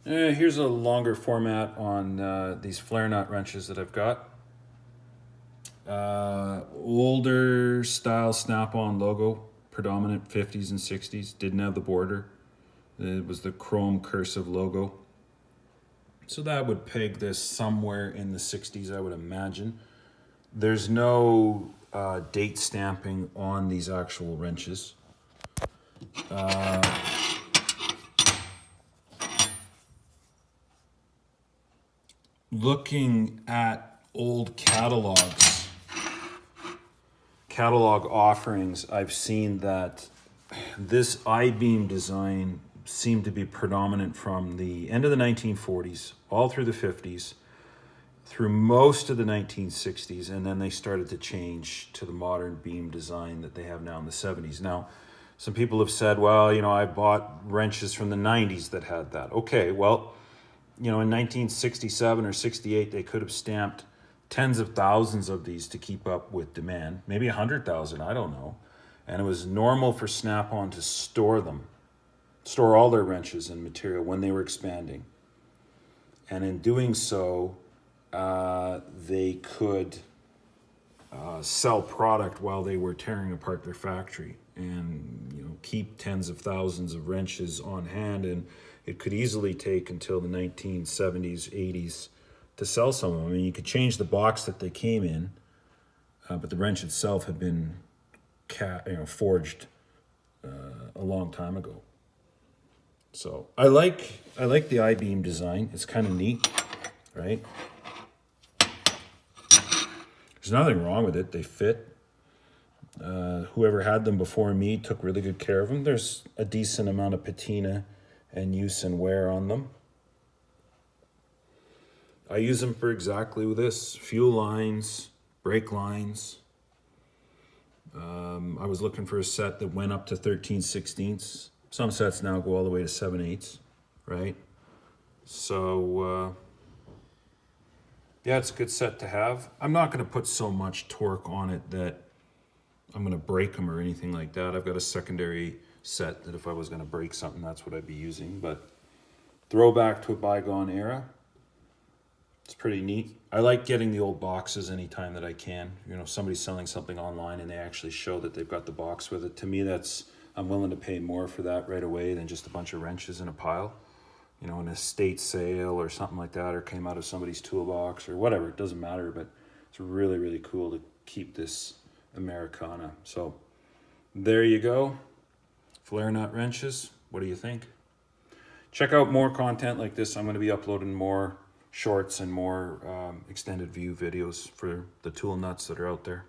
Here's a longer format on these flare nut wrenches that I've got. Older style snap-on logo, predominant 50s and 60s, didn't have the border. It was the chrome cursive logo. So that would peg this somewhere in the 60s, I would imagine. There's no date stamping on these actual wrenches. Looking at old catalog offerings, I've seen that this I-beam design seemed to be predominant from the end of the 1940s, all through the 50s, through most of the 1960s, and then they started to change to the modern beam design that they have now in the 70s. Now, some people have said, well, you know, I bought wrenches from the 90s that had that. Okay, well, you know, in 1967 or 68, they could have stamped tens of thousands of these to keep up with demand, maybe 100,000, I don't know. And it was normal for Snap-on to store all their wrenches and material when they were expanding. And in doing so, they could sell product while they were tearing apart their factory, and you know, keep tens of thousands of wrenches on hand. And it could easily take until the 1970s, 80s to sell some of them. I mean, you could change the box that they came in, but the wrench itself had been forged a long time ago. So I like the I-beam design. It's kind of neat, right? There's nothing wrong with it. They fit. Whoever had them before me took really good care of them. There's a decent amount of patina and use and wear on them. I use them for exactly this: fuel lines, brake lines. I was looking for a set that went up to 13/16. Some sets now go all the way to 7/8, right? So yeah, it's a good set to have. I'm not going to put so much torque on it that I'm going to break them or anything like that. I've got a secondary set that if I was going to break something, that's what I'd be using. But throwback to a bygone era. It's pretty neat. I like getting the old boxes anytime that I can. You know, if somebody's selling something online and they actually show that they've got the box with it. To me, I'm willing to pay more for that right away than just a bunch of wrenches in a pile. You know, an estate sale or something like that, or came out of somebody's toolbox or whatever. It doesn't matter, but it's really, really cool to keep this Americana. So there you go. Flare nut wrenches. What do you think? Check out more content like this. I'm going to be uploading more shorts and more extended view videos for the tool nuts that are out there.